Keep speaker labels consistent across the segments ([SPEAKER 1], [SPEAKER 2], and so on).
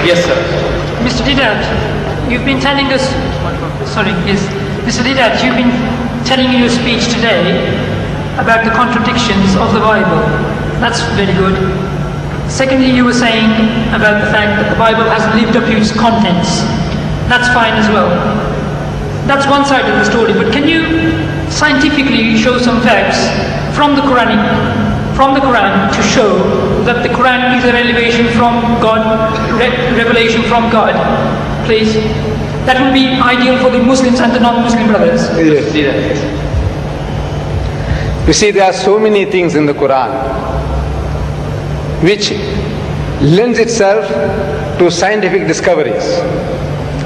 [SPEAKER 1] Yes, sir.
[SPEAKER 2] Mr. Diddat, you've been telling us... Sorry, yes. Mr. Diddat, you've been telling in your speech today about the contradictions of the Bible. That's very good. Secondly, you were saying about the fact that the Bible hasn't lived up to its contents. That's fine as well. That's one side of the story, but can you scientifically show some facts from the Quran to show that the Quran is a revelation from God, revelation from God, please? That would be ideal for the Muslims and the non-Muslim brothers.
[SPEAKER 3] Yes. You see, there are so many things in the Quran which lends itself to scientific discoveries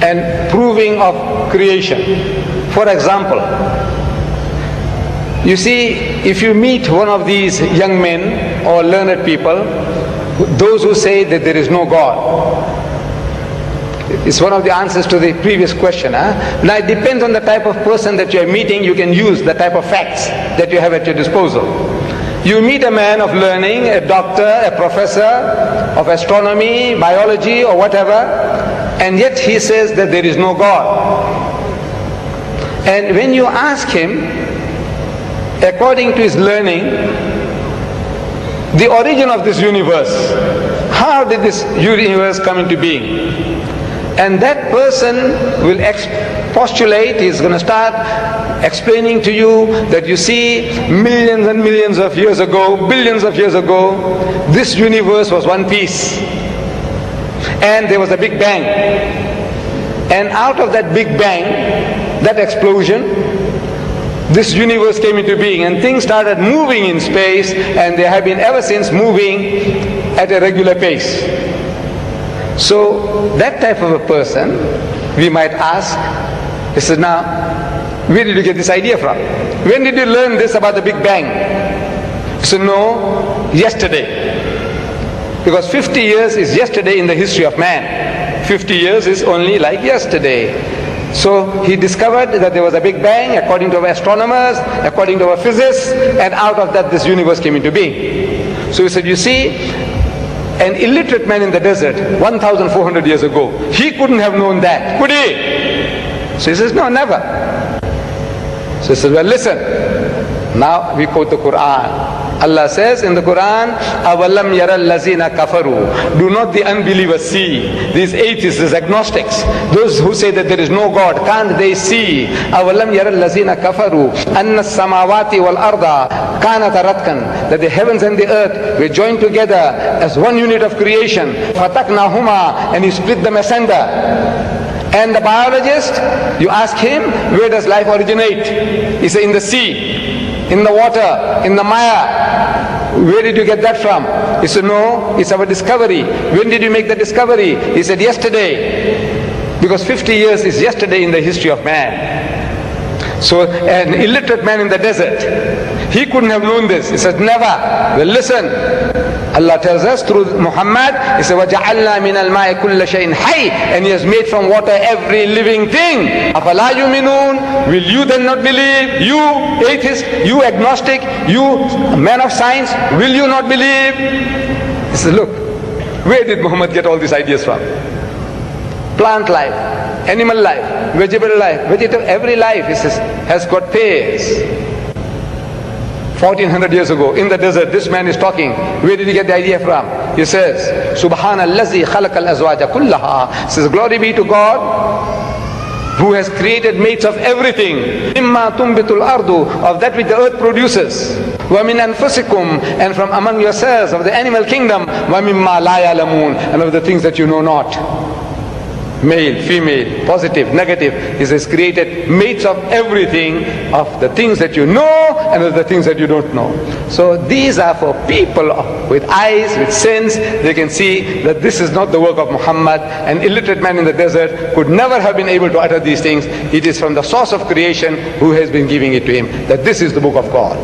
[SPEAKER 3] and proving of creation. For example, you see, if you meet one of these young men or learned people, those who say that there is no God, it's one of the answers to the previous question. Now it depends on the type of person that you are meeting. You can use the type of facts that you have at your disposal. You meet a man of learning, a doctor, a professor of astronomy, biology or whatever, and yet he says that there is no God. And when you ask him, according to his learning, the origin of this universe, how did this universe come into being? And that person will postulate, he's going to start explaining to you that you see, millions and millions of years ago, billions of years ago, this universe was one piece. And there was a Big Bang. And out of that Big Bang, that explosion, this universe came into being and things started moving in space, and they have been ever since moving at a regular pace. So that type of a person, we might ask, he says, now, where did you get this idea from? When did you learn this about the Big Bang? So no, yesterday. Because 50 years is yesterday in the history of man. 50 years is only like yesterday. So he discovered that there was a Big Bang according to our astronomers, according to our physicists, and out of that this universe came into being. So he said, you see, an illiterate man in the desert 1,400 years ago, he couldn't have known that, could he? So he says, no, never. So he says, well, listen, now we quote the Quran. Allah says in the Quran, أَوَلَمْ يَرَ الَّذِينَ كَفَرُوا. Do not the unbelievers see? These atheists, these agnostics, those who say that there is no God, can't they see? أَوَلَمْ يَرَ الَّذِينَ كَفَرُوا أَنَّ السَّمَاوَاتِ وَالْأَرْضَ كَانَتَ رَتْقًا. That the heavens and the earth were joined together as one unit of creation. فَتَقْنَاهُمَا. And he split them asunder. And the biologist, you ask him, where does life originate? He says, in the sea, in the water, in the mire. Where did you get that from? He said, no, it's our discovery. When did you make the discovery? He said, yesterday. Because 50 years is yesterday in the history of man. So an illiterate man in the desert, he couldn't have known this. He said, never. Well, listen. Allah tells us through Muhammad, he said, وَجَعَلْنَا مِنَ الْمَاءِ كُلَّ شَيْءٍ حَيٍّ. And he has made from water every living thing. أَفَلَا يُؤْمِنُونَ. Will you then not believe? You atheist, you agnostic, you man of science, will you not believe? He said, look, where did Muhammad get all these ideas from? Plant life, animal life, vegetable life, every life, he says, has got pairs. 1400 years ago, in the desert, this man is talking. Where did he get the idea from? He says, Subhanallazi khalaqal azwaja kullaha. Says, glory be to God, who has created mates of everything. Mimma tumbitul ardu, of that which the earth produces. Wa min anfusikum, and from among yourselves, of the animal kingdom. Wa mimma la ya'lamun, and of the things that you know not. Male, female, positive, negative. He says, created mates of everything, of the things that you know and of the things that you don't know. So these are for people with eyes, with sense. They can see that this is not the work of Muhammad. An illiterate man in the desert could never have been able to utter these things. It is from the source of creation who has been giving it to him, that this is the book of God.